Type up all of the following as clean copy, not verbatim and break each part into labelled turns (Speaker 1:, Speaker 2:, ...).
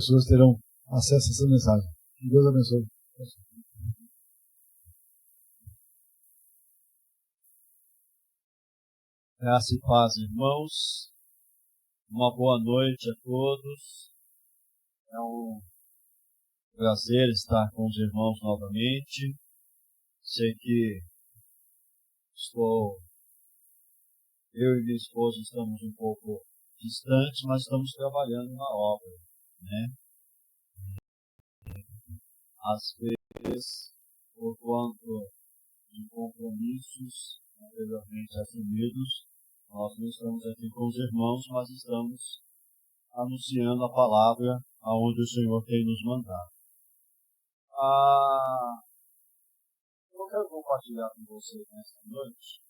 Speaker 1: pessoas terão acesso a essa mensagem. Que Deus abençoe.
Speaker 2: Graça e paz, irmãos. Uma boa noite a todos. É um prazer estar com os irmãos novamente. Sei que eu e minha esposa estamos um pouco distantes, mas estamos trabalhando na obra, né? Às vezes, por conta de compromissos anteriormente assumidos, nós não estamos aqui com os irmãos, mas estamos anunciando a palavra aonde o Senhor tem nos mandado. Eu quero compartilhar com vocês nesta noite.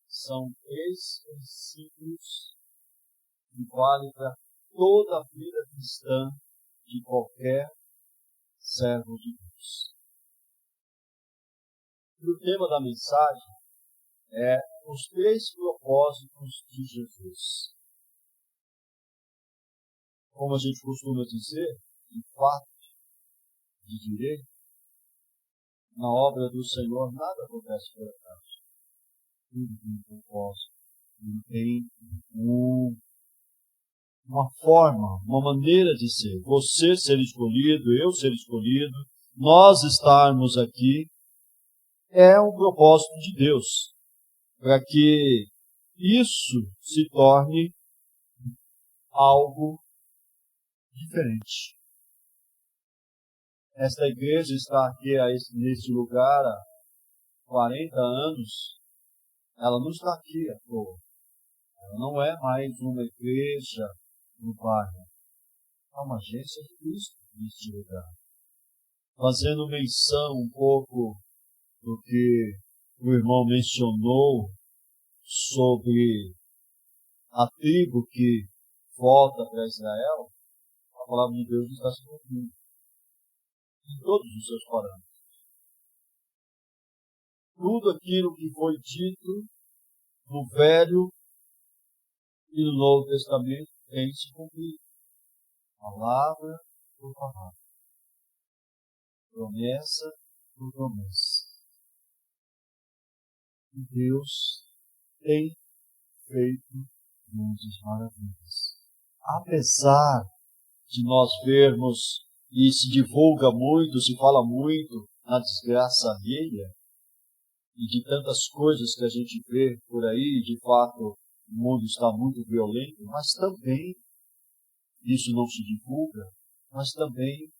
Speaker 2: São 3 princípios que valem para toda a vida cristã de qualquer servo de Deus. E o tema da mensagem é os 3 propósitos de Jesus. Como a gente costuma dizer, de fato, de direito, na obra do Senhor nada acontece por acaso. Tudo tem um propósito. Tudo tem uma forma, uma maneira de ser. Você ser escolhido, eu ser escolhido, nós estarmos aqui, é um propósito de Deus. Para que isso se torne algo diferente. Esta igreja está aqui nesse lugar há 40 anos. Ela não está aqui à toa. Ela não é mais uma igreja no bairro. É uma agência de Cristo neste lugar. Fazendo menção um pouco do que o irmão mencionou sobre a tribo que volta para Israel, a palavra de Deus está se cumprindo em todos os seus parâmetros. Tudo aquilo que foi dito no Velho e no Novo Testamento tem se cumprido. Palavra por palavra. Promessa por promessa. E Deus tem feito grandes maravilhas. Apesar de nós vermos, e se divulga muito, se fala muito na desgraça alheia, e de tantas coisas que a gente vê por aí, de fato, o mundo está muito violento, mas também, isso não se divulga, mas também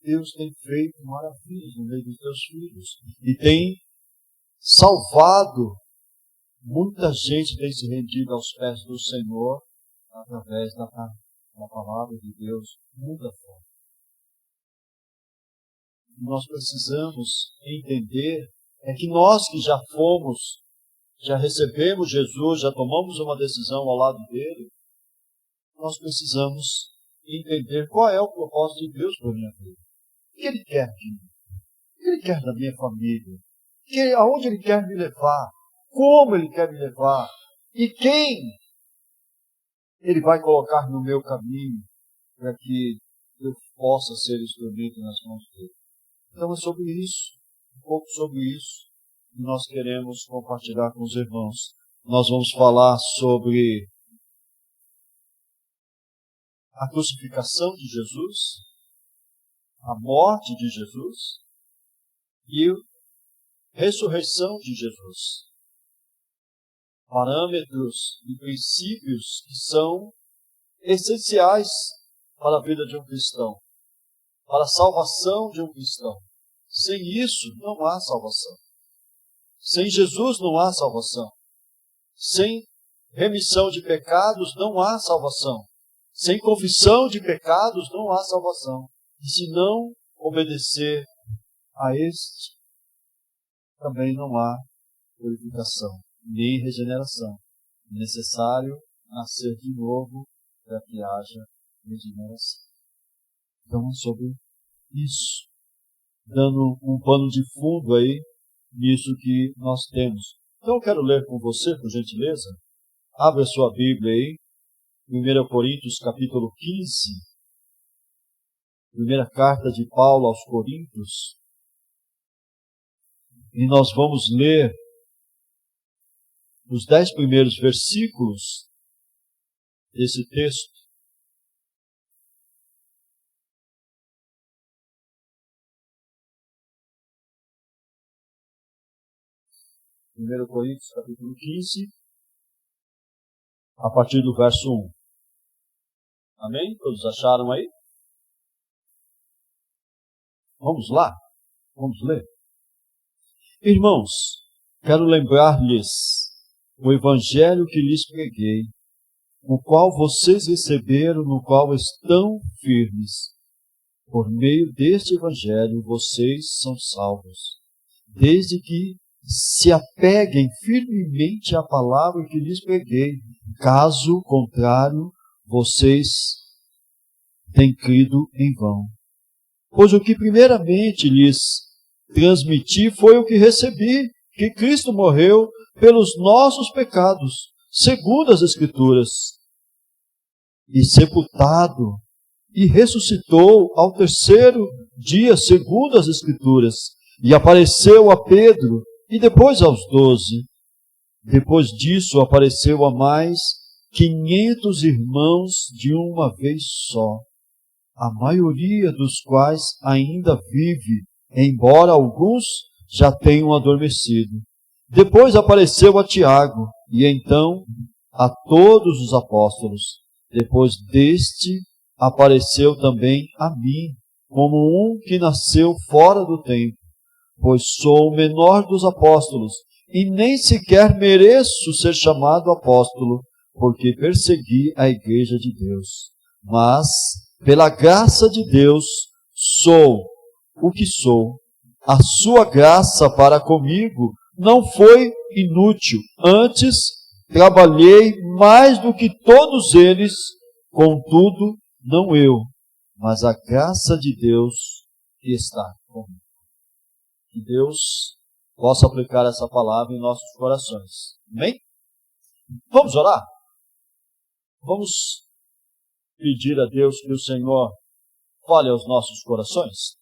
Speaker 2: Deus tem feito maravilhas no meio dos seus filhos. E tem salvado, muita gente tem se rendido aos pés do Senhor, através da palavra de Deus, muda forma. Nós precisamos entender é que nós que já fomos, já recebemos Jesus, já tomamos uma decisão ao lado dele, nós precisamos entender qual é o propósito de Deus para a minha vida. O que Ele quer de mim? O que Ele quer da minha família? Aonde Ele quer me levar? Como Ele quer me levar? E quem Ele vai colocar no meu caminho para que eu possa ser instrumento nas mãos dele? Então é sobre isso, um pouco sobre isso, que nós queremos compartilhar com os irmãos. Nós vamos falar sobre a crucificação de Jesus, a morte de Jesus e a ressurreição de Jesus. Parâmetros e princípios que são essenciais para a vida de um cristão, para a salvação de um cristão. Sem isso, não há salvação. Sem Jesus, não há salvação. Sem remissão de pecados, não há salvação. Sem confissão de pecados, não há salvação. E se não obedecer a este, também não há purificação, nem regeneração. É necessário nascer de novo para que haja regeneração. Então, sobre isso, dando um pano de fundo aí, nisso que nós temos. Então, eu quero ler com você, por gentileza. Abra sua Bíblia aí, 1 Coríntios capítulo 15. Primeira carta de Paulo aos Coríntios, e nós vamos ler os 10 primeiros versículos desse texto. Primeiro Coríntios, capítulo 15, a partir do verso 1. Amém? Todos acharam aí? Vamos lá? Vamos ler? Irmãos, quero lembrar-lhes o evangelho que lhes preguei, o qual vocês receberam, no qual estão firmes. Por meio deste evangelho, vocês são salvos, desde que se apeguem firmemente à palavra que lhes preguei. Caso contrário, vocês têm crido em vão. Pois o que primeiramente lhes transmiti foi o que recebi, que Cristo morreu pelos nossos pecados, segundo as Escrituras, e sepultado, e ressuscitou ao terceiro dia, segundo as Escrituras, e apareceu a Pedro, e depois aos 12. Depois disso apareceu a mais 500 irmãos de uma vez só, a maioria dos quais ainda vive, embora alguns já tenham adormecido. Depois apareceu a Tiago, e então a todos os apóstolos. Depois deste, apareceu também a mim, como um que nasceu fora do tempo, pois sou o menor dos apóstolos, e nem sequer mereço ser chamado apóstolo, porque persegui a igreja de Deus. Mas, pela graça de Deus, sou o que sou. A sua graça para comigo não foi inútil. Antes, trabalhei mais do que todos eles, contudo, não eu, mas a graça de Deus que está comigo. Que Deus possa aplicar essa palavra em nossos corações. Amém? Vamos orar? Vamos pedir a Deus que o Senhor fale aos nossos corações?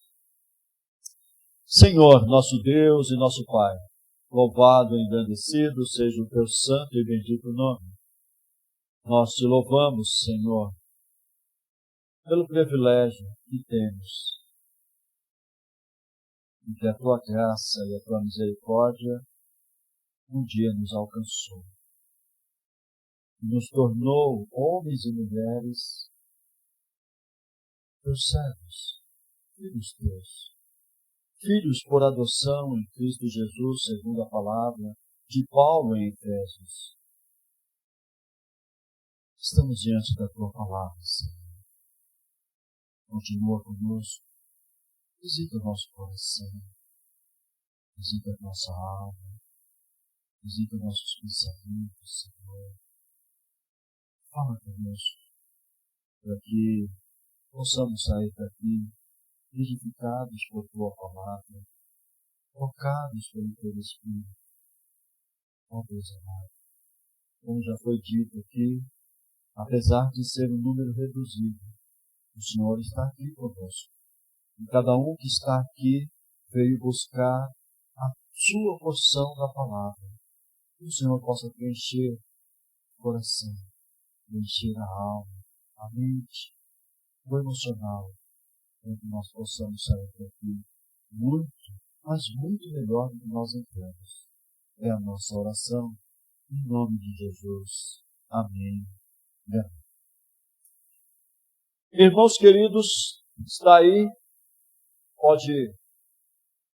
Speaker 2: Senhor, nosso Deus e nosso Pai, louvado e engrandecido seja o teu santo e bendito nome. Nós te louvamos, Senhor, pelo privilégio que temos, e que a tua graça e a tua misericórdia um dia nos alcançou, e nos tornou homens e mulheres teus servos, filhos teus, filhos por adoção em Cristo Jesus, segundo a palavra de Paulo em Efésios. Estamos diante da tua palavra, Senhor. Continua conosco, visita o nosso coração, visita a nossa alma, visita nossos pensamentos, Senhor. Fala conosco, para que possamos sair daqui edificados por tua palavra, tocados pelo teu Espírito. Ó Deus amado, como já foi dito aqui, apesar de ser um número reduzido, o Senhor está aqui conosco. E cada um que está aqui veio buscar a sua porção da palavra. Que o Senhor possa preencher o coração, preencher a alma, a mente, o emocional, para que nós possamos sair daqui muito, mas muito melhor do que nós entramos. É a nossa oração, em nome de Jesus. Amém. Amém. Irmãos queridos, está aí?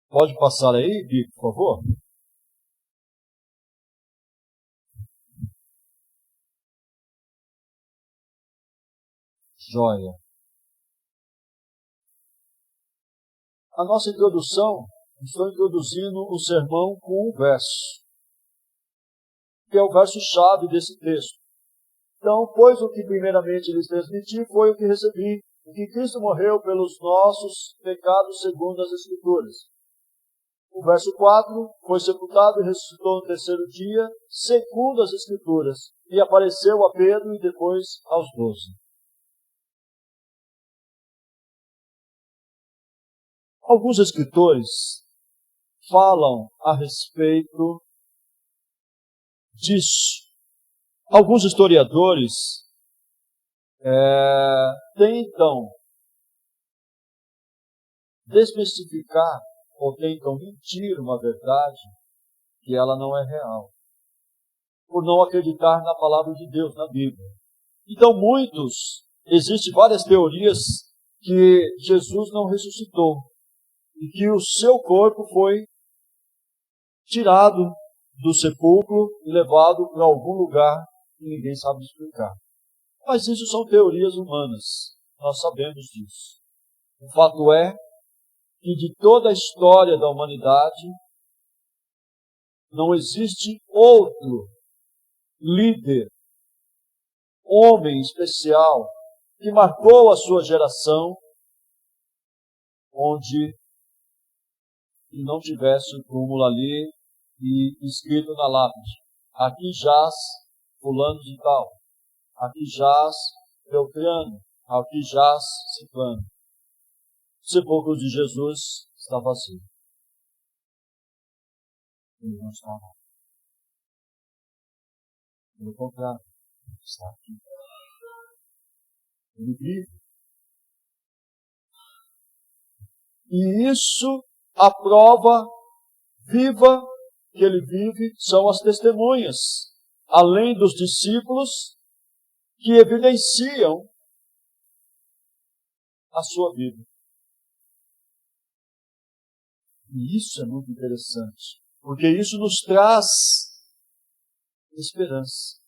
Speaker 2: Pode passar aí, Bi, por favor? Joia. A nossa introdução, estou introduzindo o sermão com um verso, que é o verso-chave desse texto. Então, pois o que primeiramente lhes transmiti foi o que recebi, o que Cristo morreu pelos nossos pecados segundo as Escrituras. O verso 4, foi sepultado e ressuscitou no terceiro dia, segundo as Escrituras, e apareceu a Pedro e depois aos 12. Alguns escritores falam a respeito disso. Alguns historiadores tentam desmistificar ou tentam mentir uma verdade que ela não é real, por não acreditar na palavra de Deus, na Bíblia. Então existem várias teorias que Jesus não ressuscitou e que o seu corpo foi tirado do sepulcro e levado para algum lugar que ninguém sabe explicar. Mas isso são teorias humanas, nós sabemos disso. O fato é que de toda a história da humanidade não existe outro líder, homem especial, que marcou a sua geração, onde não tivesse o túmulo ali e escrito na lápide: aqui jaz fulano de tal, aqui jaz Beltrano, aqui jaz Ciclano. O sepulcro de Jesus está vazio. Ele não está lá. Pelo contrário, está aqui. Ele vive. E isso, a prova viva que ele vive, são as testemunhas, além dos discípulos, que evidenciam a sua vida. E isso é muito interessante, porque isso nos traz esperança.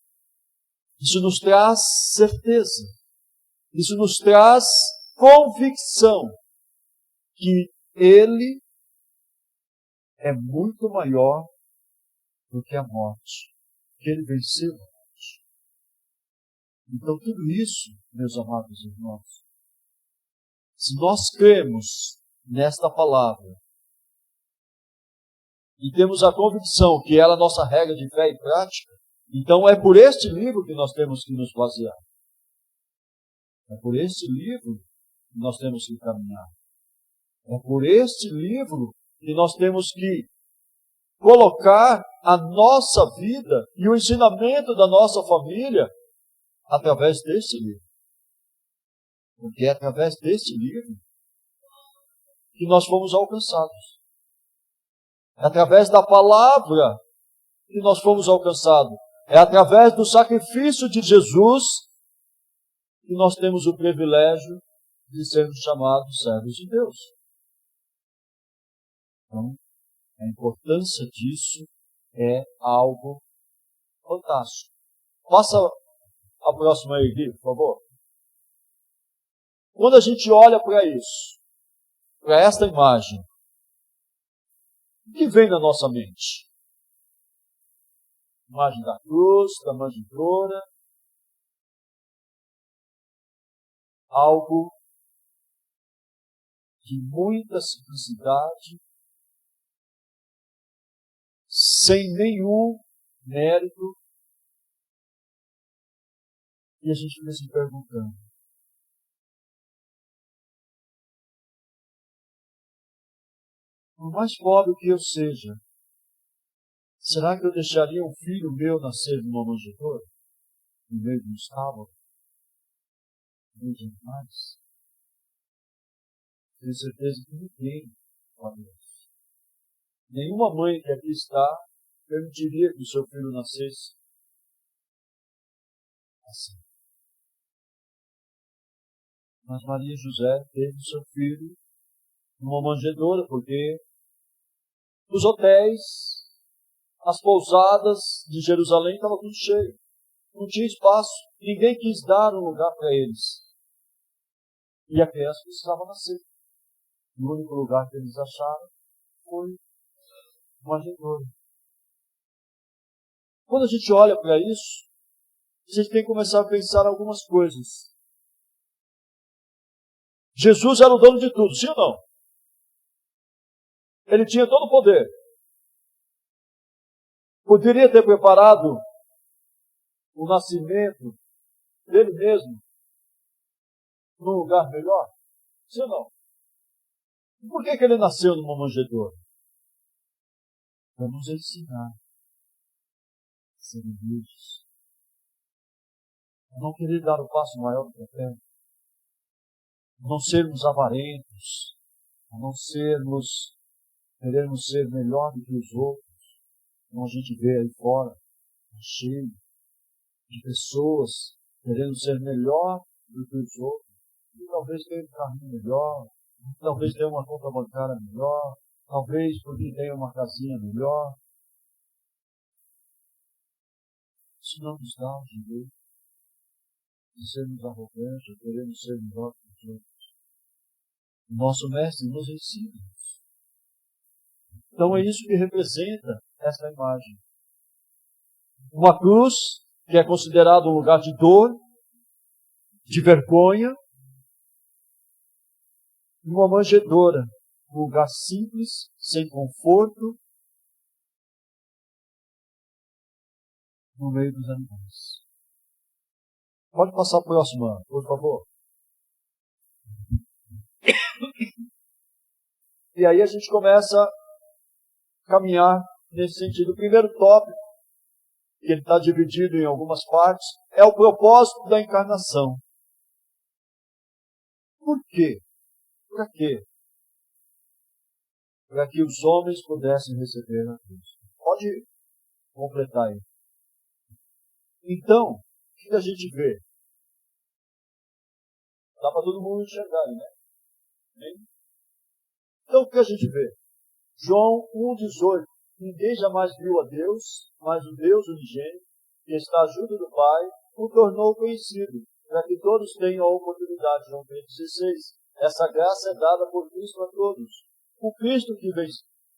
Speaker 2: Isso nos traz certeza. Isso nos traz convicção que Ele é muito maior do que a morte, que Ele venceu a morte. Então tudo isso, meus amados irmãos, se nós cremos nesta palavra e temos a convicção que ela é a nossa regra de fé e prática, então é por este livro que nós temos que nos basear. É por este livro que nós temos que caminhar. É por este livro que nós temos que colocar a nossa vida e o ensinamento da nossa família através deste livro. Porque é através deste livro que nós fomos alcançados. É através da palavra que nós fomos alcançados. É através do sacrifício de Jesus que nós temos o privilégio de sermos chamados servos de Deus. Então, a importância disso é algo fantástico. Passa a próxima aí, Gui, por favor. Quando a gente olha para isso, para esta imagem, o que vem na nossa mente? Imagem da cruz, da manjedoura, algo de muita simplicidade, sem nenhum mérito, e a gente fica se perguntando: por mais pobre que eu seja, será que eu deixaria um filho meu nascer numa manjedoura, no meio de um estábulo, no meio de animais? Tenho certeza que ninguém faria isso. Nenhuma mãe que aqui está permitiria que o seu filho nascesse assim. Mas Maria e José teve o seu filho numa manjedoura, porque os hotéis, as pousadas de Jerusalém estavam tudo cheio. Não tinha espaço. Ninguém quis dar um lugar para eles. E a criança precisava nascer. E o único lugar que eles acharam foi uma manjedoura. Quando a gente olha para isso, a gente tem que começar a pensar algumas coisas. Jesus era o dono de tudo, sim ou não? Ele tinha todo o poder. Poderia ter preparado o nascimento dele mesmo num lugar melhor, sim ou não? Por que ele nasceu numa manjedoura? Para nos ensinar a ser humildes, a não querer dar o passo maior que a terra, a não sermos avarentos, a não querermos ser melhor do que os outros, como a gente vê aí fora, cheio de pessoas querendo ser melhor do que os outros, e talvez tenha um carrinho melhor, talvez tenha uma conta bancária melhor, talvez porque tenha uma casinha melhor. Isso não nos dá o direito de sermos arrogantes, ou queremos ser melhor que os outros. O nosso mestre nos ensina isso. Então é isso que representa esta imagem. Uma cruz que é considerada um lugar de dor, de vergonha, e uma manjedoura, um lugar simples, sem conforto, no meio dos animais. Pode passar a próxima, por favor. E aí a gente começa a caminhar nesse sentido. O primeiro tópico, que ele está dividido em algumas partes, é o propósito da encarnação. Por quê? Para quê? Para que os homens pudessem receber a Cristo. Pode completar aí. Então, o que a gente vê? Dá para todo mundo enxergar aí, né? Então, o que a gente vê? João 1,18. Ninguém jamais viu a Deus, mas o Deus unigênito, que está junto do Pai, o tornou conhecido, para que todos tenham a oportunidade. João 3,16. Essa graça é dada por Cristo a todos. O Cristo que veio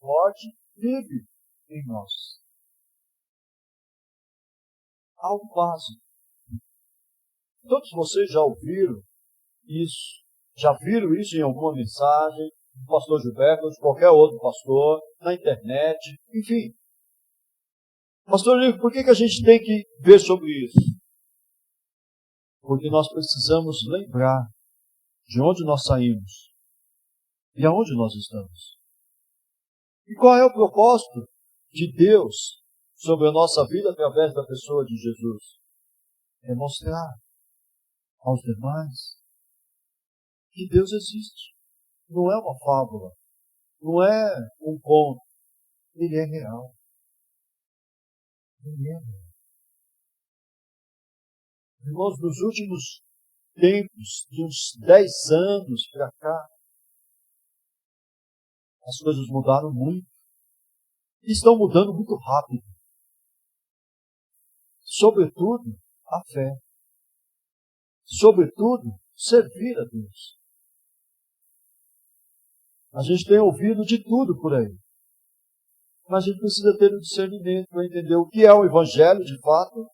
Speaker 2: morte vive em nós. Algo básico. Todos vocês já ouviram isso, já viram isso em alguma mensagem, do pastor Gilberto, ou de qualquer outro pastor, na internet, enfim. Pastor Lico, por que a gente tem que ver sobre isso? Porque nós precisamos lembrar de onde nós saímos e aonde nós estamos. E qual é o propósito de Deus sobre a nossa vida através da pessoa de Jesus? É mostrar aos demais que Deus existe. Não é uma fábula, não é um conto. Ele é real. Ele é real. Irmãos, nos últimos tempos, de uns 10 anos para cá, as coisas mudaram muito. E estão mudando muito rápido. Sobretudo, a fé. Sobretudo, servir a Deus. A gente tem ouvido de tudo por aí. Mas a gente precisa ter um discernimento para entender o que é o Evangelho de fato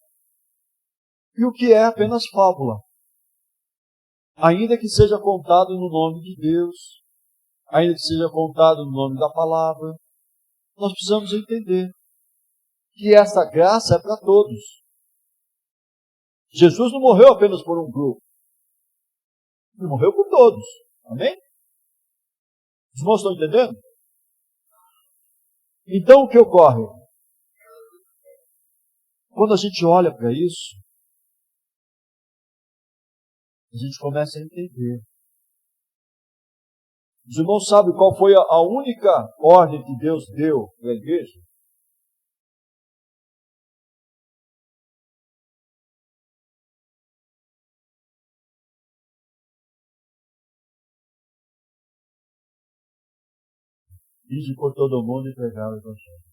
Speaker 2: e o que é apenas fábula. Ainda que seja contado no nome de Deus, ainda que seja contado no nome da palavra, nós precisamos entender que essa graça é para todos. Jesus não morreu apenas por um grupo. Ele morreu por todos. Amém? Os irmãos estão entendendo? Então o que ocorre? Quando a gente olha para isso, a gente começa a entender. Os irmãos sabem qual foi a única ordem que Deus deu para a igreja? Ide por todo mundo e pregar o Evangelho.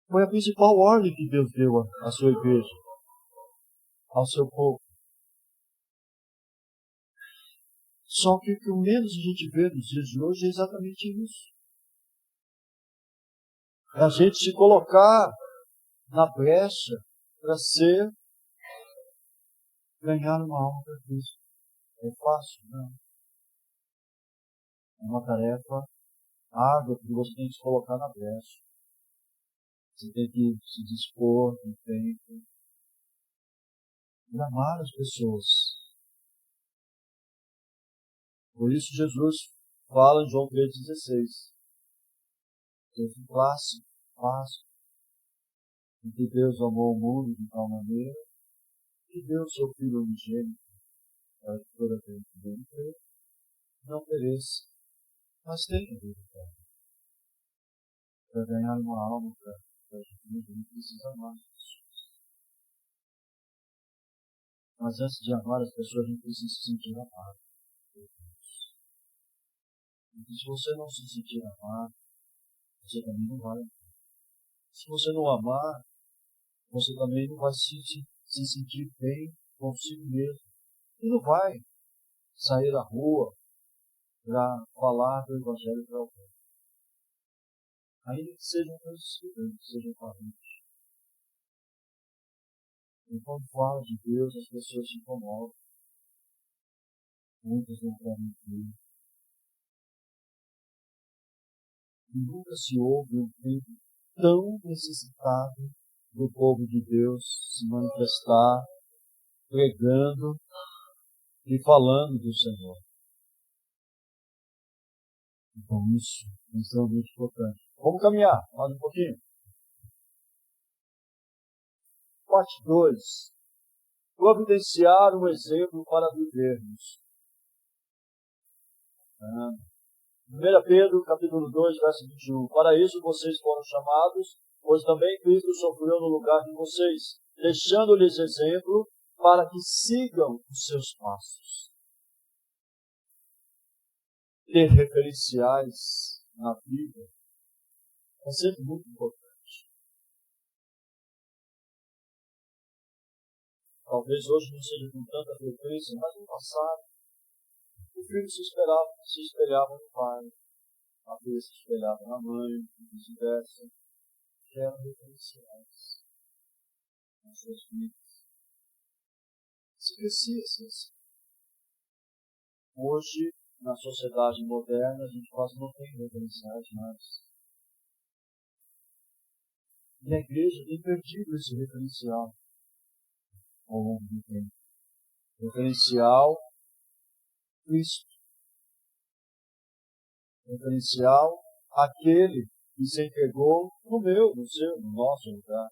Speaker 2: Foi a principal ordem que Deus deu à sua igreja, ao seu povo. Só que o que menos a gente vê nos dias de hoje é exatamente isso. É a gente se colocar na brecha para ganhar uma alma para Cristo. É fácil? Não. É uma tarefa árdua que você tem que se colocar na brecha. Você tem que se dispor no tempo e amar as pessoas. Por isso Jesus fala em João 3,16. Texto clássico, em que Deus amou o mundo de tal maneira que deu seu Filho unigênito para que toda aquele que nele crê não pereça, mas tenha vida eterna. Para ganhar uma alma para Jesus, a gente precisa amar as pessoas. Mas antes de amar as pessoas, a gente precisa se sentir amado por Deus. E se você não se sentir amado, você também não vai amar. Se você não amar, você também não vai se sentir bem consigo mesmo. E não vai sair à rua para falar do Evangelho para alguém. Ainda que sejam conhecidos, que sejam parentes. E quando fala de Deus, as pessoas se incomodam. Muitas não querem ver. E nunca se houve um tempo tão necessitado do povo de Deus se manifestar, pregando e falando do Senhor. Então isso é extremamente importante. Vamos caminhar mais um pouquinho. Parte 2. Providenciar um exemplo para vivermos. 1 Pedro, capítulo 2, verso 21. Para isso vocês foram chamados, pois também Cristo sofreu no lugar de vocês, deixando-lhes exemplo para que sigam os seus passos. Ter referenciais na vida é sempre muito importante. Talvez hoje não seja com tanta frequência, mas no passado, o filho se espelhava no pai, a filha se espelhava na mãe, e vice-versa, que eram referenciais nas suas vidas. Se crescia assim. Hoje, na sociedade moderna, a gente quase não tem referenciais mais. E a igreja tem perdido esse referencial ao longo do tempo. Referencial Cristo. Referencial aquele que se entregou no meu, no seu, no nosso lugar.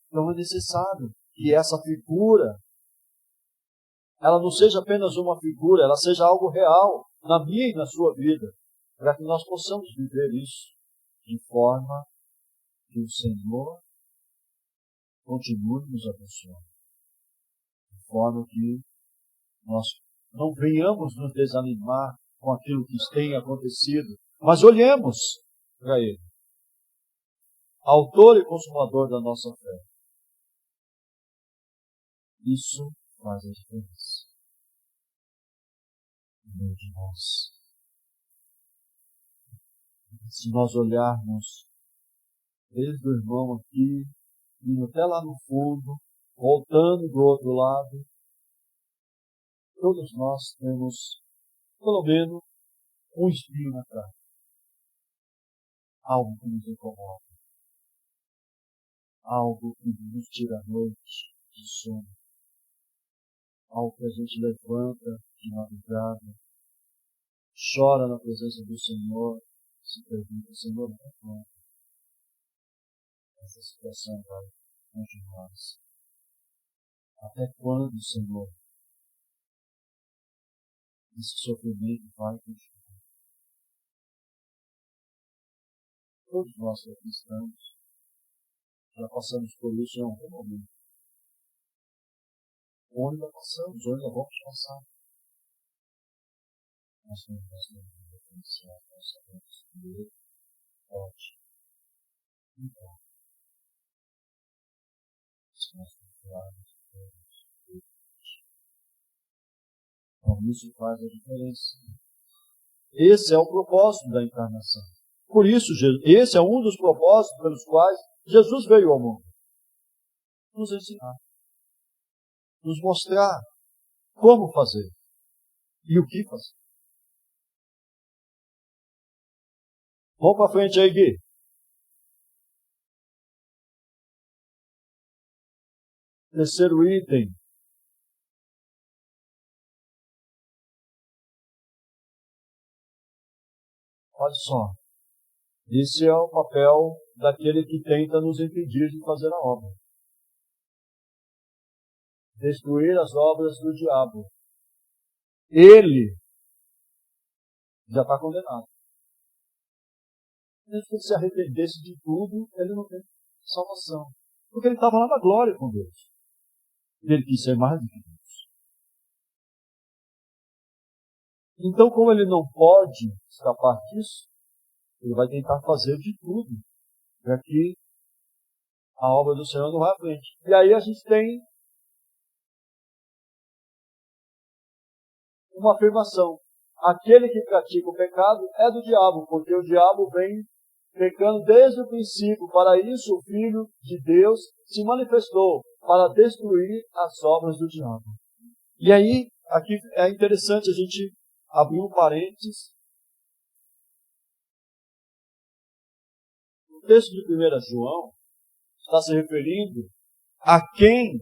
Speaker 2: Então é necessário que essa figura, ela não seja apenas uma figura, ela seja algo real na minha e na sua vida, para que nós possamos viver isso de forma que o Senhor continue nos abençoando. De forma que nós não venhamos nos desanimar com aquilo que tem acontecido, mas olhemos para Ele, autor e consumador da nossa fé. Isso faz a diferença no meio de nós. Se nós olharmos desde o irmão aqui, indo até lá no fundo, voltando do outro lado, todos nós temos, pelo menos, um espinho na cara. Algo que nos incomoda. Algo que nos tira a noite de sono. Algo que a gente levanta de madrugada, chora na presença do Senhor, se pergunta: Senhor, até quando essa situação vai continuar? Até quando, Senhor, esse sofrimento vai continuar? Todos nós que aqui estamos, já passamos por isso em algum momento. Ou ainda passamos, ou ainda vamos passar. Nós temos que referenciar nossa vida forte. Então, se nós confiarmos em Deus, então isso faz a diferença. Esse é o propósito da encarnação. Por isso, esse é um dos propósitos pelos quais Jesus veio ao mundo. Nos ensinar. Nos mostrar como fazer e o que fazer. Vamos para frente aí, Gui. Terceiro item. Olha só. Esse é o papel daquele que tenta nos impedir de fazer a obra. Destruir as obras do diabo. Ele já está condenado. Mesmo que ele se arrependesse de tudo, ele não tem salvação. Porque ele estava lá na glória com Deus. E ele quis ser mais do que Deus. Então, como ele não pode escapar disso, ele vai tentar fazer de tudo para que a obra do Senhor não vá à frente. E aí a gente tem uma afirmação. Aquele que pratica o pecado é do diabo, porque o diabo vem pecando desde o princípio. Para isso o Filho de Deus se manifestou, para destruir as obras do diabo. E aí, aqui é interessante a gente abrir um parênteses. O texto de 1 João está se referindo a quem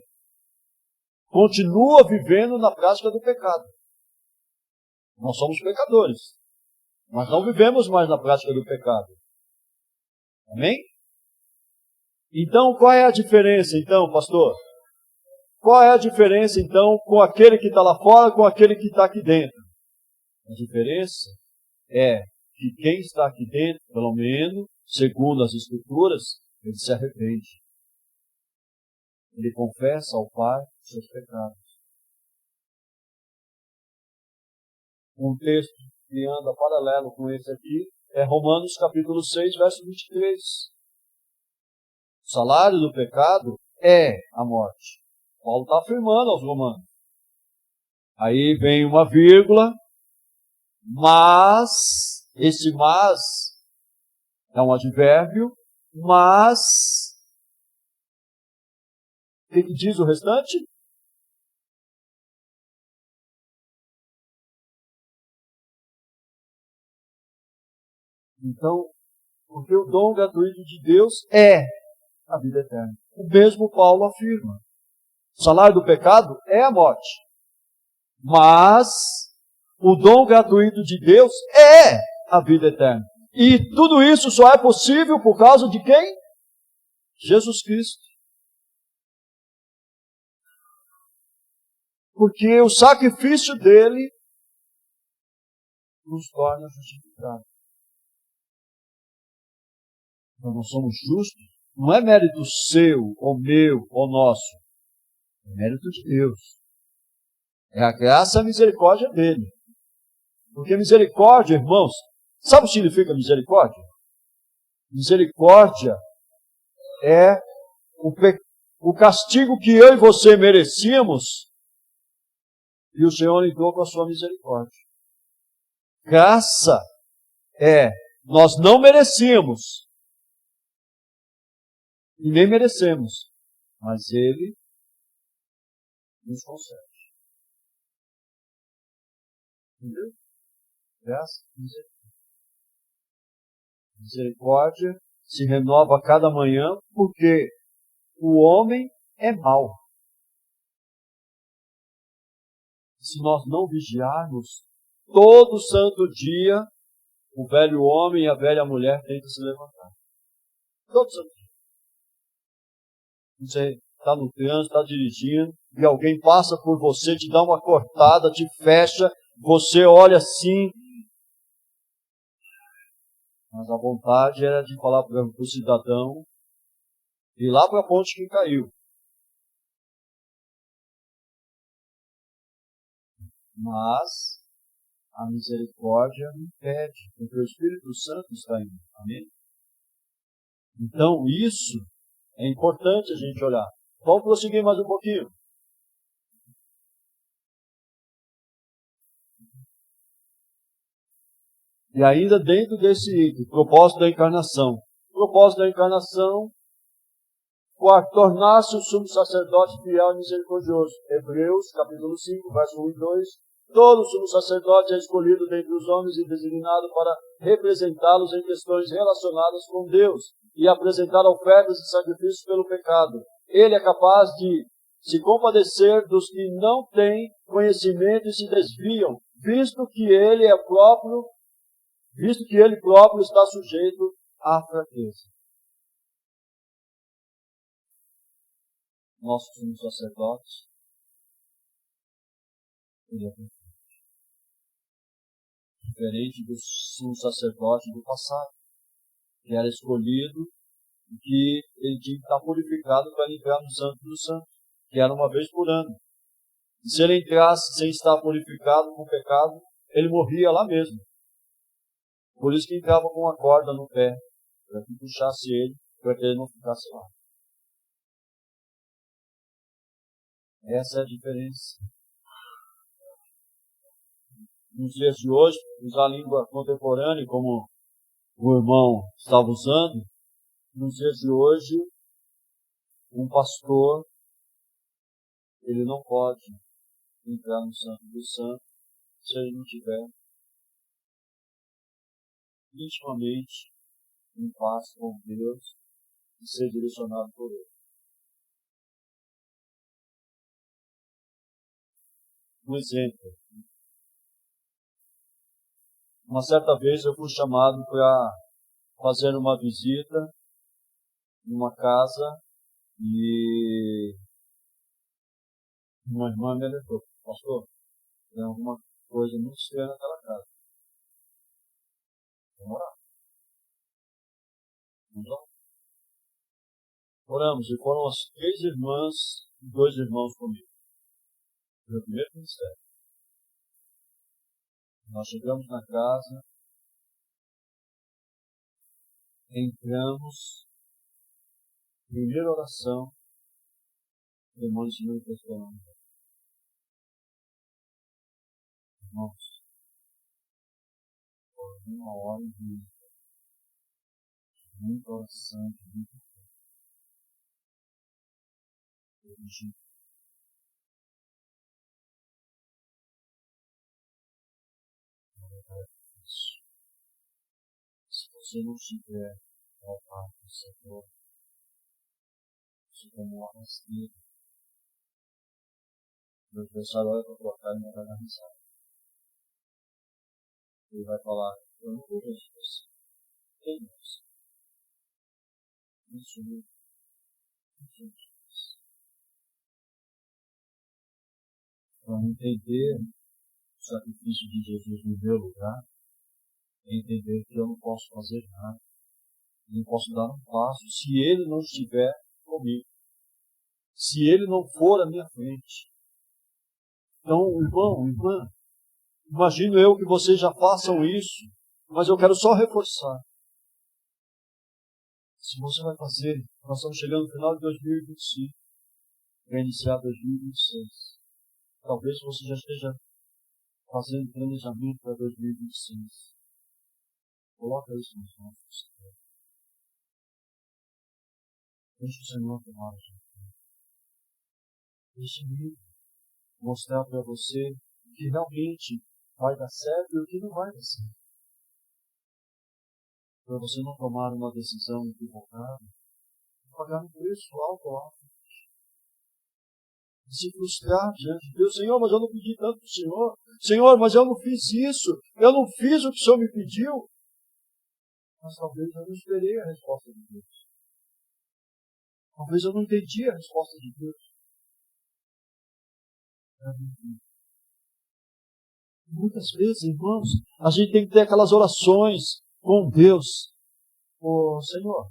Speaker 2: continua vivendo na prática do pecado. Nós somos pecadores, mas não vivemos mais na prática do pecado. Amém? Então, qual é a diferença, então, pastor? Qual é a diferença, então, com aquele que está lá fora, com aquele que está aqui dentro? A diferença é que quem está aqui dentro, pelo menos, segundo as Escrituras, ele se arrepende. Ele confessa ao Pai os seus pecados. Um texto que anda paralelo com esse aqui é Romanos capítulo 6, verso 23. O salário do pecado é a morte. Paulo está afirmando aos romanos. Aí vem uma vírgula, mas, esse mas é um advérbio, mas, o que diz o restante? Então, porque o dom gratuito de Deus é a vida eterna. O mesmo Paulo afirma. O salário do pecado é a morte. Mas o dom gratuito de Deus é a vida eterna. E tudo isso só é possível por causa de quem? Jesus Cristo. Porque o sacrifício dele nos torna justificados. Nós não somos justos. Não é mérito seu, ou meu, ou nosso. É mérito de Deus. É a graça e a misericórdia dele. Porque misericórdia, irmãos, sabe o que significa misericórdia? Misericórdia é o castigo que eu e você merecíamos e o Senhor entrou com a sua misericórdia. Graça é, nós não merecíamos e nem merecemos, mas Ele nos concede. Entendeu? Graça e misericórdia. Misericórdia se renova a cada manhã porque o homem é mau. Se nós não vigiarmos, todo santo dia, o velho homem e a velha mulher tentam se levantar. Todo santo dia. Você está no trânsito, está dirigindo, e alguém passa por você, te dá uma cortada, te fecha, você olha assim. Mas a vontade era de falar para o cidadão ir lá para a ponte que caiu. Mas a misericórdia me impede, porque o Espírito Santo está em mim. Amém? Então, isso é importante a gente olhar. Vamos prosseguir mais um pouquinho. E ainda dentro desse item, propósito da encarnação. Propósito da encarnação, tornar-se o sumo sacerdote fiel e misericordioso. Hebreus, capítulo 5, verso 1 e 2. Todo sumo sacerdote é escolhido dentre os homens e designado para representá-los em questões relacionadas com Deus e apresentar ofertas e sacrifícios pelo pecado. Ele é capaz de se compadecer dos que não têm conhecimento e se desviam, visto que ele é próprio visto que ele próprio está sujeito à fraqueza. Nosso sumo sacerdote, ele é perfeito. Diferente do sumo sacerdote do passado, que era escolhido e que ele tinha que estar purificado para entrar no Santo dos Santos, que era uma vez por ano. E se ele entrasse sem estar purificado com o pecado, ele morria lá mesmo. Por isso que entrava com uma corda no pé, para que puxasse ele, para que ele não ficasse lá. Essa é a diferença. Nos dias de hoje, usar a língua contemporânea, como o irmão estava usando, nos dias de hoje, um pastor, ele não pode entrar no Santo dos Santos se ele não tiver intimamente em paz com Deus e ser direcionado por Ele. Um exemplo. Uma certa vez eu fui chamado para fazer uma visita numa casa e uma irmã me alertou: pastor, tem alguma coisa muito estranha naquela casa. Vamos orar. Vamos orar. Oramos, e foram as 3 irmãs e 2 irmãos comigo. Meu primeiro ministério. Nós chegamos na casa, entramos, primeira oração, o demônio se manifestou na minha. Irmãos, por uma hora de muita oração, de muita fé. Eu disse, se você não tiver voltado para o Senhor, você como uma rasteira. Meu adversário olha para a tua cara e não vai dar risada. Ele vai falar: eu não conheço você. Quem é você? Isso mesmo. Para entender o sacrifício de Jesus no meu lugar, é entender que eu não posso fazer nada. Não posso dar um passo se Ele não estiver comigo. Se Ele não for à minha frente. Então, irmão, irmã, imagino eu que vocês já façam isso, mas eu quero só reforçar. Se você vai fazer, nós estamos chegando no final de 2025, para iniciar 2026. Talvez você já esteja fazendo planejamento para 2026. Coloca isso nas mãos do Senhor. Deixa o Senhor tomar a gente. Deixa Ele mostrar para você o que realmente vai dar certo e o que não vai dar certo. Para você não tomar uma decisão equivocada, pagar um preço alto lá. E se frustrar diante de Deus: Senhor, mas eu não pedi tanto para o Senhor. Senhor, mas eu não fiz isso. Eu não fiz o que o Senhor me pediu. Mas talvez eu não esperei a resposta de Deus. Talvez eu não entendi a resposta de Deus. Muitas vezes, irmãos, a gente tem que ter aquelas orações com Deus. Senhor,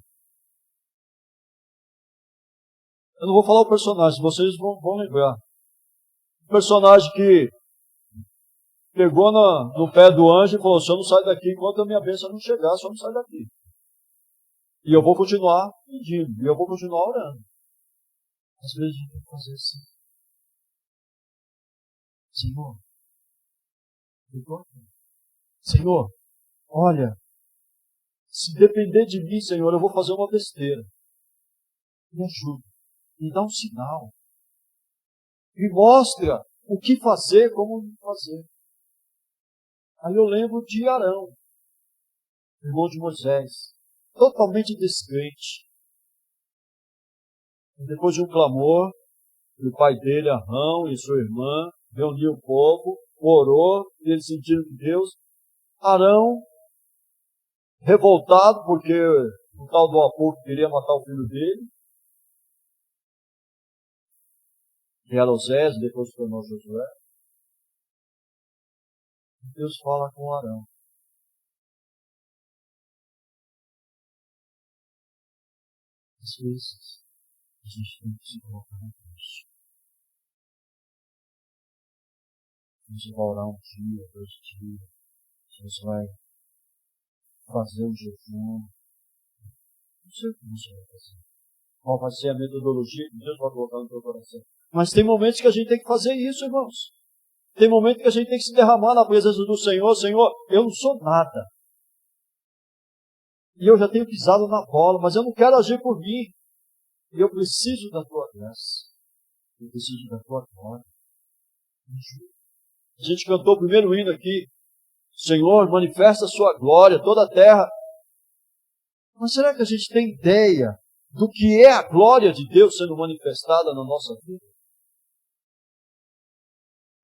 Speaker 2: eu não vou falar o personagem, vocês vão lembrar. O personagem que pegou no pé do anjo e falou: o senhor não sai daqui enquanto a minha bênção não chegar, o senhor não sai daqui. E eu vou continuar pedindo, e eu vou continuar orando. Às vezes a gente tem que fazer assim: Senhor, Senhor, olha, se depender de mim, Senhor, eu vou fazer uma besteira. Me ajuda, me dá um sinal. Me mostra o que fazer, como não fazer. Aí eu lembro de Arão, irmão de Moisés, totalmente descrente. E depois de um clamor, o pai dele, Arão, e sua irmã, reuniu o povo, orou, e eles sentiram que Deus, Arão revoltado porque o tal do Apolo queria matar o filho dele, que era Osés, depois se tornou Josué. Deus fala com Arão. Às vezes, a gente tem que se colocar na cruz. Você vai orar um dia, 2 dias. Você vai fazer um jejum. Não sei o que você vai fazer. Qual vai ser a metodologia que Deus vai colocar no teu coração. Mas tem momentos que a gente tem que fazer isso, irmãos. Tem momentos que a gente tem que se derramar na presença do Senhor. Senhor, eu não sou nada. E eu já tenho pisado na bola, mas eu não quero agir por mim. E eu preciso da tua graça. Eu preciso da tua glória. A gente cantou o primeiro hino aqui. Senhor, manifesta a sua glória, toda a terra. Mas será que a gente tem ideia do que é a glória de Deus sendo manifestada na nossa vida?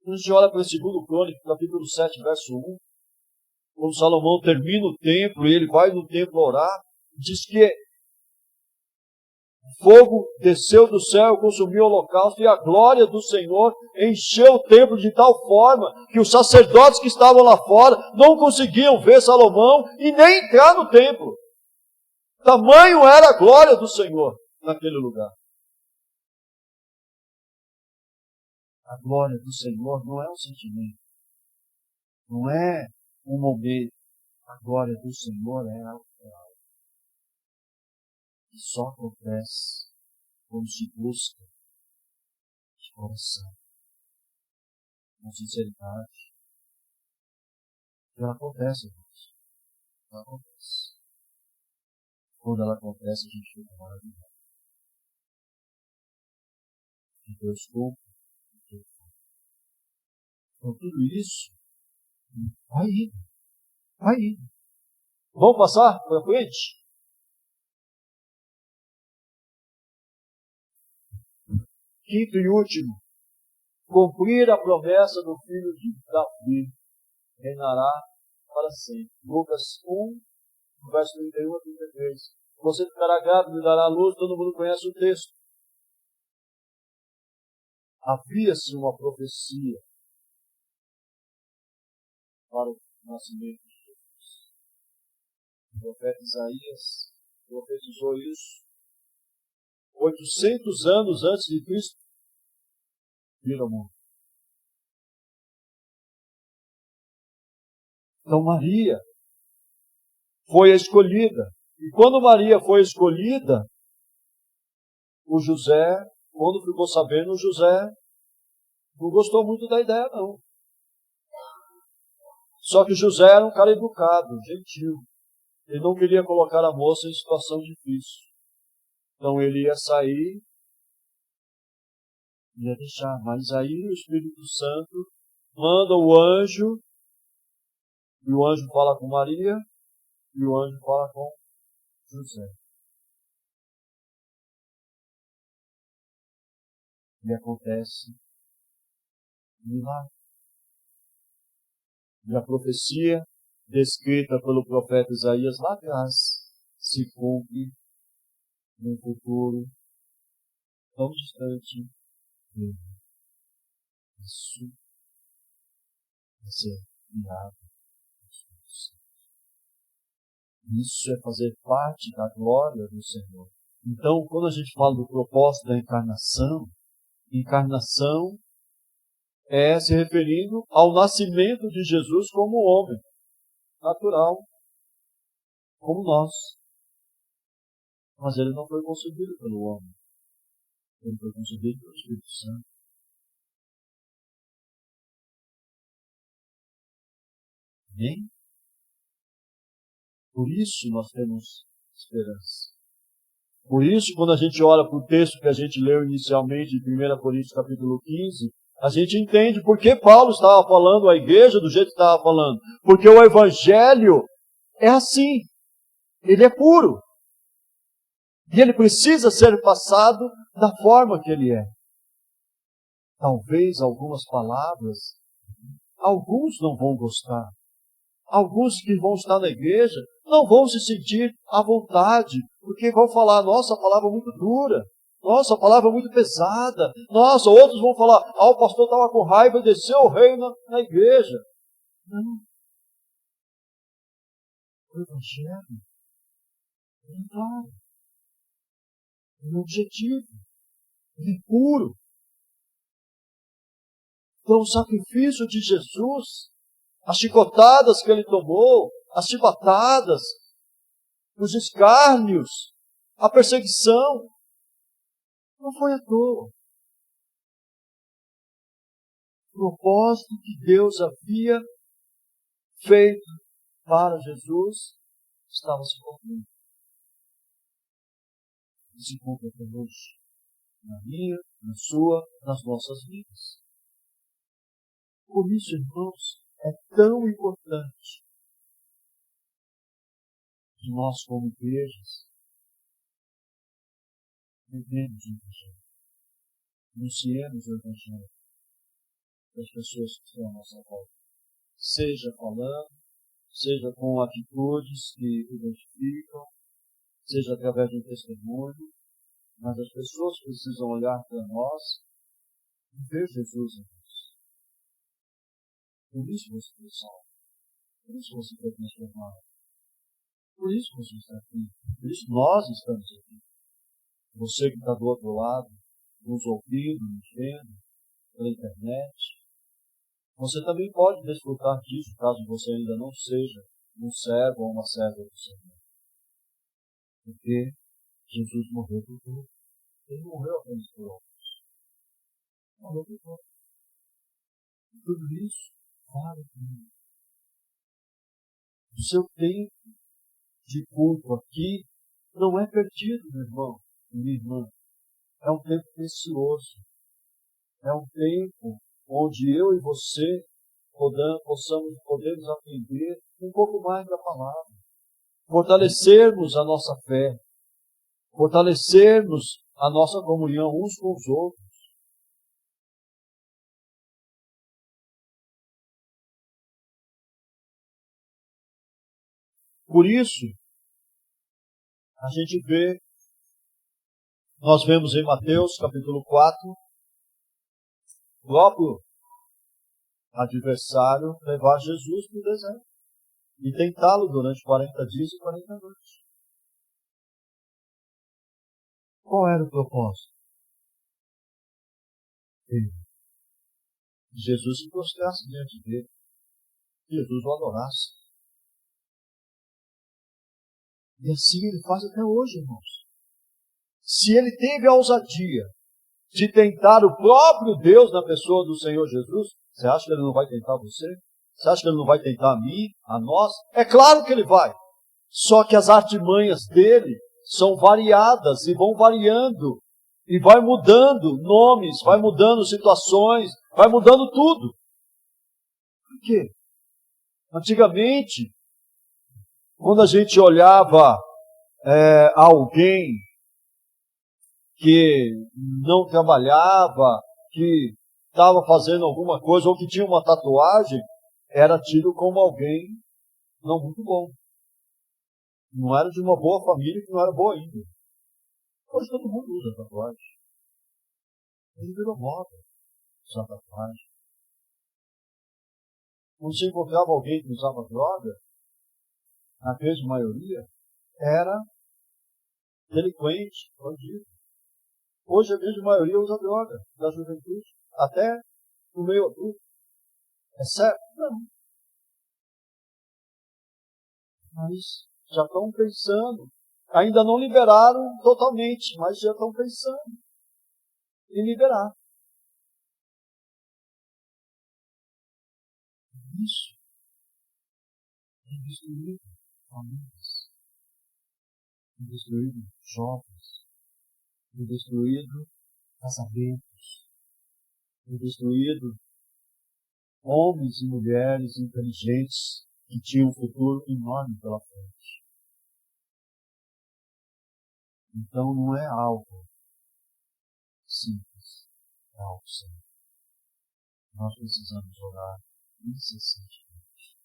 Speaker 2: Quando a gente olha para 2 Crônicas, capítulo 7, verso 1, quando Salomão termina o templo e ele vai no templo orar, diz que fogo desceu do céu, consumiu o holocausto e a glória do Senhor encheu o templo de tal forma que os sacerdotes que estavam lá fora não conseguiam ver Salomão e nem entrar no templo. Tamanho era a glória do Senhor naquele lugar. A glória do Senhor não é um sentimento, não é um momento. A glória do Senhor é algo que só acontece quando se busca de coração, com sinceridade. E ela acontece, irmãos. Ela acontece. Quando ela acontece, a gente fica maravilhado. Que Deus cumpre. Então, tudo isso vai indo. Vai indo. Vamos passar para frente? Quinto e último. Cumprir a promessa do filho de Davi. Reinará para sempre. Lucas 1, verso 31 a 33. Você ficará grávido e dará à luz, todo mundo conhece o texto. Havia-se uma profecia para o nascimento de Jesus. O profeta Isaías profetizou isso 800 anos antes de Cristo vir ao mundo. Então Maria foi a escolhida. E quando Maria foi escolhida, o José, quando ficou sabendo, o José não gostou muito da ideia, não. Só que José era um cara educado, gentil. Ele não queria colocar a moça em situação difícil. Então ele ia sair, ia deixar. Mas aí o Espírito Santo manda o anjo, e o anjo fala com Maria, e o anjo fala com José. E acontece um milagre. E a profecia descrita pelo profeta Isaías lá atrás se cumpre num futuro tão distante dele. Isso é ser mirado. Isso é fazer parte da glória do Senhor. Então, quando a gente fala do propósito da encarnação, encarnação é se referindo ao nascimento de Jesus como homem, natural, como nós. Mas ele não foi concebido pelo homem. Ele foi concebido pelo Espírito Santo. Amém? Por isso nós temos esperança. Por isso, quando a gente olha para o texto que a gente leu inicialmente, em 1 Coríntios capítulo 15, a gente entende por que Paulo estava falando à igreja do jeito que estava falando. Porque o Evangelho é assim. Ele é puro. E ele precisa ser passado da forma que ele é. Talvez algumas palavras, alguns não vão gostar. alguns que vão estar na igreja não vão se sentir à vontade, porque vão falar, nossa, a palavra é muito dura, nossa, a palavra é muito pesada, nossa, outros vão falar, o pastor estava com raiva e desceu o rei na igreja. Não. O Evangelho é claro, é objetivo, é puro. Então o sacrifício de Jesus, as chicotadas que ele tomou, as chibatadas, os escárnios, a perseguição, não foi à toa. O propósito que Deus havia feito para Jesus estava se cumprindo. E se cumpre conosco, na minha, na sua, nas nossas vidas. Por isso, irmãos, é tão importante que nós, como igrejas, vivemos o Evangelho, anunciemos o Evangelho das pessoas que estão à nossa volta. Seja falando, seja com atitudes que identificam, seja através de um testemunho, mas as pessoas precisam olhar para nós e ver Jesus em nós. Por isso você foi salvo. Por isso você foi transformado. Por isso você está aqui. Por isso nós estamos aqui. Você que está do outro lado, nos ouvindo, nos vendo, pela internet, você também pode desfrutar disso, caso você ainda não seja um servo ou uma serva do Senhor. Porque Jesus morreu por todos. Ele morreu apenas por outros. Morreu por todos. Tudo isso vale por mim. O seu tempo de culto aqui não é perdido, meu irmão e minha irmã. É um tempo precioso. É um tempo onde eu e você podemos aprender um pouco mais da palavra. Fortalecermos a nossa fé. Fortalecermos a nossa comunhão uns com os outros. Por isso, a gente nós vemos em Mateus capítulo 4, o próprio adversário levar Jesus para o deserto e tentá-lo durante 40 dias e 40 noites. Qual era o propósito? Jesus se prostrasse diante dele. Jesus o adorasse. E assim ele faz até hoje, irmãos. Se ele teve a ousadia de tentar o próprio Deus na pessoa do Senhor Jesus, você acha que ele não vai tentar você? Você acha que ele não vai tentar a mim, a nós? É claro que ele vai. Só que as artimanhas dele são variadas e vão variando. E vai mudando nomes, vai mudando situações, vai mudando tudo. Por quê? Antigamente, quando a gente olhava alguém que não trabalhava, que estava fazendo alguma coisa, ou que tinha uma tatuagem, era tido como alguém não muito bom. Não era de uma boa família, que não era boa ainda. Hoje todo mundo usa tatuagem. Ele virou moda usar tatuagem. Quando se encontrava alguém que usava droga, na grande maioria, era delinquente, bandido. Hoje a grande maioria usa droga, da juventude, até no meio adulto. É certo? Não. Mas já estão pensando, ainda não liberaram totalmente, mas já estão pensando em liberar. Isso tem destruído famílias, tem destruído jovens, tem destruído casamentos, tem destruído homens e mulheres inteligentes que tinham um futuro enorme pela frente. Então não é algo simples, é algo sério. Nós precisamos orar incessantemente.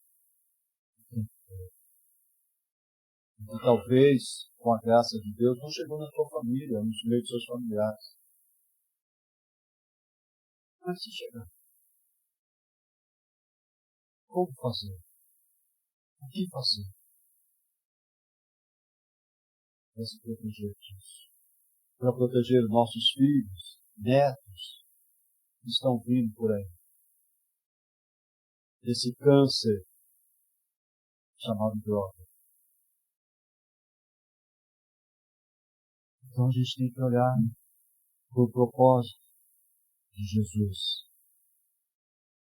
Speaker 2: E talvez, com a graça de Deus, não chegou na sua família, no meio dos seus familiares. Mas se chegar, como fazer? O que fazer? Para se proteger disso. Para proteger nossos filhos, netos, que estão vindo por aí. Desse câncer chamado droga. Então a gente tem que olhar para o propósito de Jesus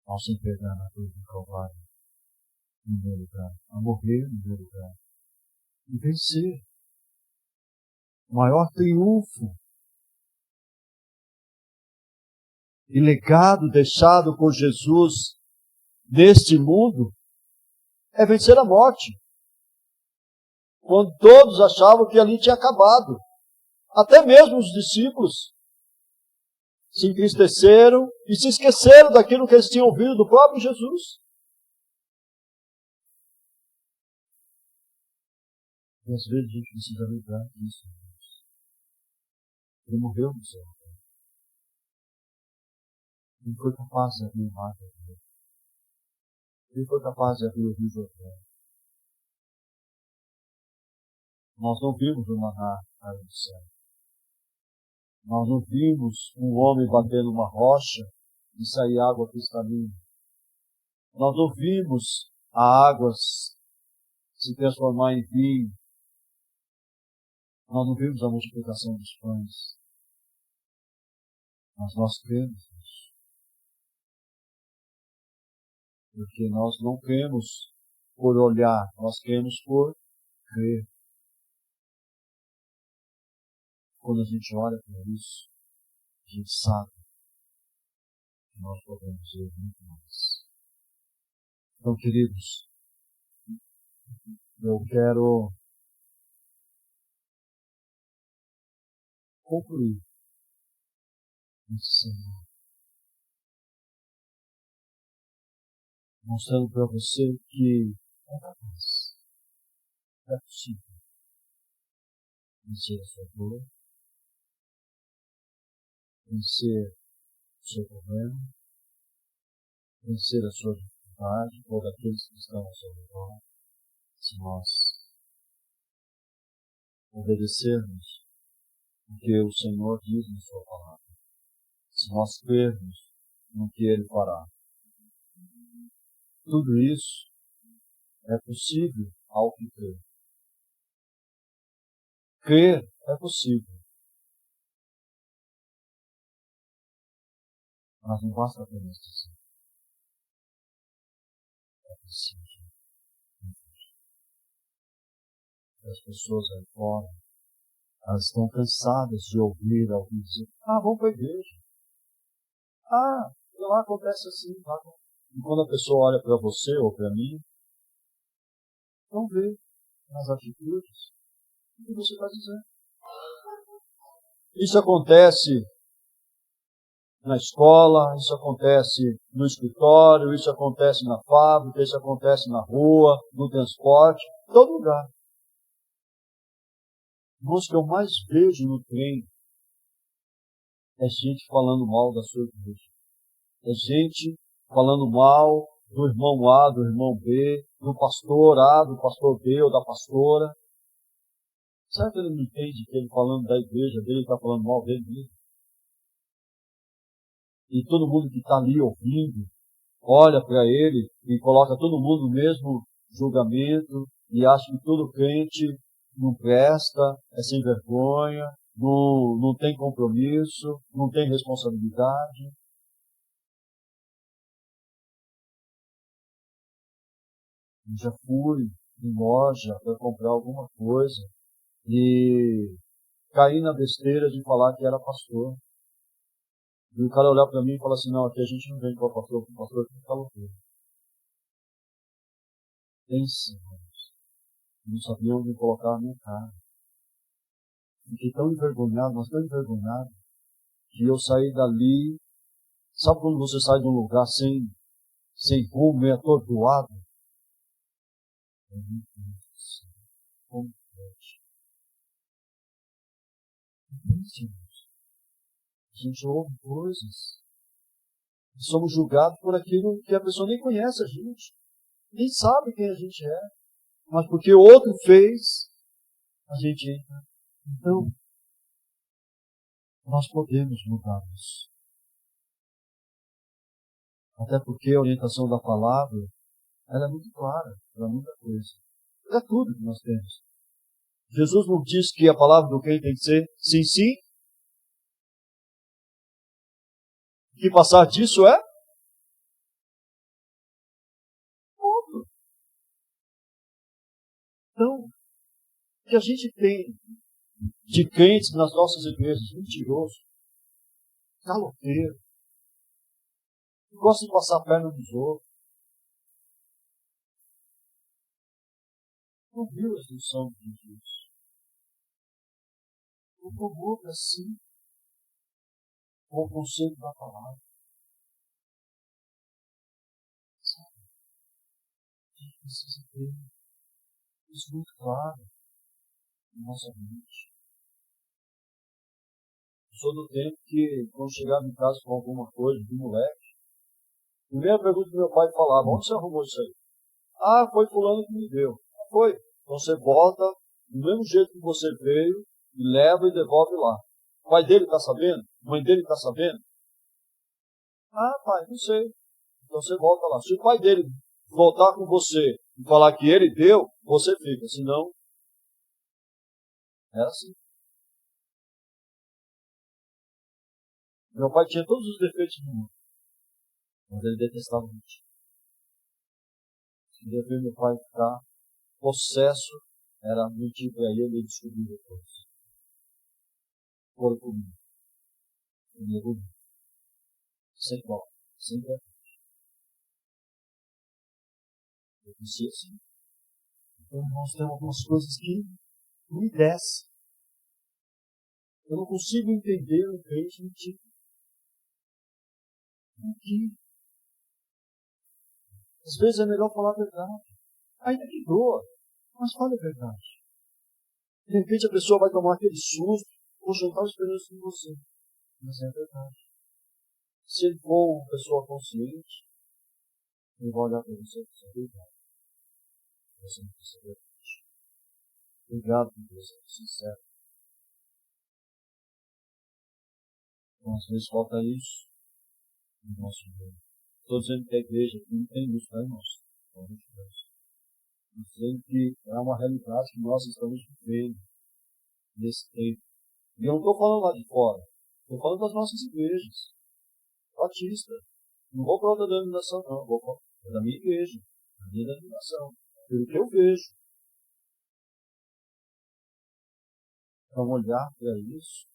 Speaker 2: ao se entregar na cruz do Calvário, no meu lugar, a morrer no meu lugar e vencer. O maior triunfo e legado deixado por Jesus neste mundo é vencer a morte. Quando todos achavam que ali tinha acabado, até mesmo os discípulos se entristeceram e se esqueceram daquilo que eles tinham ouvido do próprio Jesus. E às vezes a gente precisa lembrar disso. Ele morreu no céu. Ele foi capaz de abrir o mar da vida. Ele foi capaz de abrir o rio Jordão. Nós não vimos o maná cair do céu. Nós não vimos um homem batendo uma rocha e sair água cristalina. Nós não vimos a água se transformar em vinho. Nós não vimos a multiplicação dos pães. Mas nós cremos nisso. Porque nós não cremos por olhar, nós cremos por crer. Quando a gente olha para isso, a gente sabe que nós podemos ver muito mais. Então, queridos, eu quero concluir esse sermão mostrando para você que é capaz, é possível vencer a sua dor, vencer o seu problema, vencer a sua dificuldade ou daqueles que estão ao seu redor, se nós obedecermos o que o Senhor diz na sua palavra, se nós crermos no que Ele fará. Tudo isso é possível ao que crer. Crer é possível. Mas não basta apenas dizer. É possível. As pessoas aí fora, elas estão cansadas de ouvir alguém dizer, vamos para a igreja. Lá acontece assim. E quando a pessoa olha para você ou para mim, não vê nas atitudes o que você está dizendo. Isso acontece na escola, isso acontece no escritório, isso acontece na fábrica, isso acontece na rua, no transporte, em todo lugar. Mas o que eu mais vejo no trem é gente falando mal da sua igreja. É gente falando mal do irmão A, do irmão B, do pastor A, do pastor B ou da pastora. Será que ele não entende que ele falando da igreja dele está falando mal dele mesmo? E todo mundo que está ali ouvindo, olha para ele e coloca todo mundo no mesmo julgamento e acha que todo crente não presta, é sem vergonha, não tem compromisso, não tem responsabilidade. Eu já fui em loja para comprar alguma coisa e caí na besteira de falar que era pastor. E o cara olhar para mim e falar assim, não, aqui a gente não vem com o pastor tem que falar tudo. Pense, irmãos. Não sabia onde colocar a minha cara. Fiquei tão envergonhado, mas tão envergonhado, que eu saí dali. Sabe quando você sai de um lugar sem rumo, meio atordoado? complete. A gente ouve coisas e somos julgados por aquilo que a pessoa nem conhece a gente, nem sabe quem a gente é, mas porque o outro fez, a gente entra. Então, nós podemos mudar isso. Até porque a orientação da palavra, ela é muito clara para muita coisa. É tudo que nós temos. Jesus não disse que a palavra do crente tem que ser sim, sim. Que passar disso é ponto. Então, o que a gente tem de crentes nas nossas igrejas, mentiroso, caloteiro, que gosta de passar a perna nos outros, não viu a instrução de Jesus. Não tomou para si o conselho da palavra. Sabe? A gente precisa ter isso muito claro na nossa mente. Eu sou do tempo que, quando chegava em casa com alguma coisa, de moleque, a primeira pergunta que meu pai falava: onde você arrumou isso aí? Ah, foi fulano que me deu. Foi. Então você volta do mesmo jeito que você veio e leva e devolve lá. O pai dele está sabendo? A mãe dele está sabendo? Ah, pai, não sei. Então você volta lá. Se o pai dele voltar com você e falar que ele deu, você fica. Senão, é assim. Meu pai tinha todos os defeitos do mundo, mas ele detestava mentir. Queria ver meu pai ficar possesso, era mentir para ele e descobrir depois. Foram comigo. Me negou. Sem dó, sem dó. Eu disse assim. Então, nós temos algumas coisas que não me descem. Eu não consigo entender um crente mentir. Mentir. Às vezes é melhor falar a verdade. Ainda que doa, mas fale a verdade. De repente a pessoa vai tomar aquele susto. Poxa, eu estava esperando isso de você. Mas é verdade. Se ele for uma pessoa consciente, ele vai olhar para você e dizer: obrigado. Você não precisa ver. Obrigado por você, sincero. Então, às vezes falta isso no nosso meio. Estou dizendo que a igreja aqui não tem isso, tá, irmãos? Estou dizendo que é uma realidade que nós estamos vivendo nesse tempo. E eu não estou falando lá de fora. Estou falando das nossas igrejas. Batista. Não vou para outra denominação, não. Vou para da minha igreja, da minha denominação. Pelo que eu vejo. Então, olhar para isso,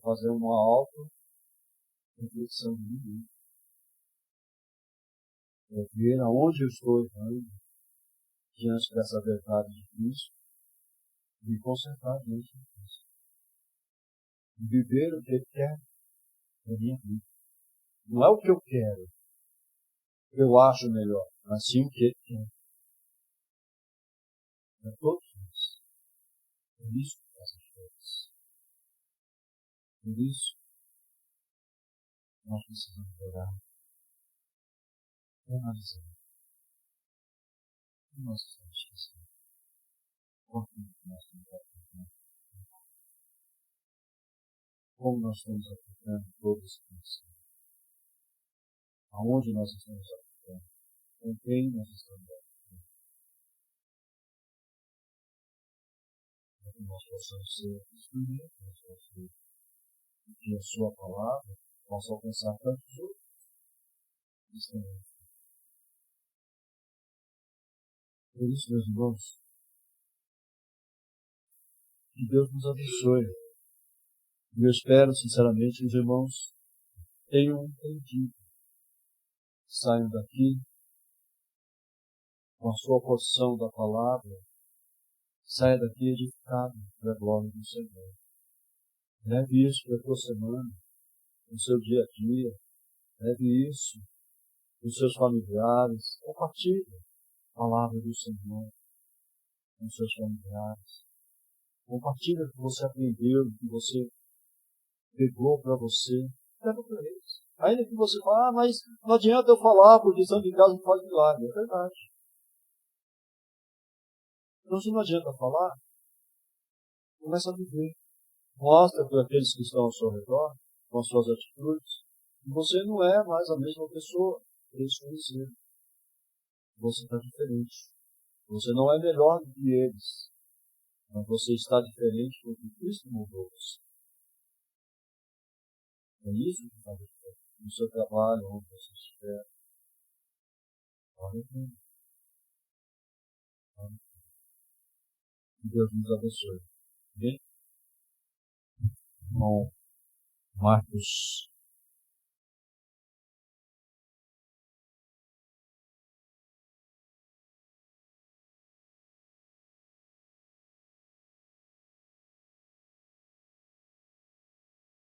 Speaker 2: fazer uma auto-reflexão de mim. É ver aonde eu estou errando diante dessa verdade de Cristo e consertar diante de Cristo. E viver o que Ele quer na minha vida. Não é o que eu quero, o que eu acho melhor, mas sim o que Ele quer. Para todos nós. Por isso que faz a diferença. Por isso, nós precisamos orar. Analisar. O que nós estamos esquecendo? Quanto nós estamos aplicando? Como nós estamos aplicando todo esse princípio? Aonde nós estamos aplicando? Com quem nós estamos aplicando? Para que nós possamos ser instrumentos nas nossas vidas. E que a sua palavra possa alcançar tantos outros. Por isso, meus irmãos, que Deus nos abençoe. E eu espero, sinceramente, que os irmãos tenham entendido. Saiam daqui com a sua posição da palavra. Saia daqui edificado pela glória do Senhor. Leve isso para a tua semana, no seu dia a dia. Leve isso para os seus familiares. Compartilhe a palavra do Senhor. com seus familiares. Compartilha o que você aprendeu, o que você pegou para você. Leva para eles. Ainda que você fale, mas não adianta eu falar, porque santo de casa não faz milagre. É verdade. Então, se não adianta falar, começa a viver. Mostra para aqueles que estão ao seu redor, com as suas atitudes, que você não é mais a mesma pessoa que eles conheceram. Você está diferente. Você não é melhor do que eles, mas você está diferente porque Cristo mudou você. É isso que faz a diferença. No seu trabalho, onde você estiver. Que Deus nos abençoe. Bem? Bom, Marcos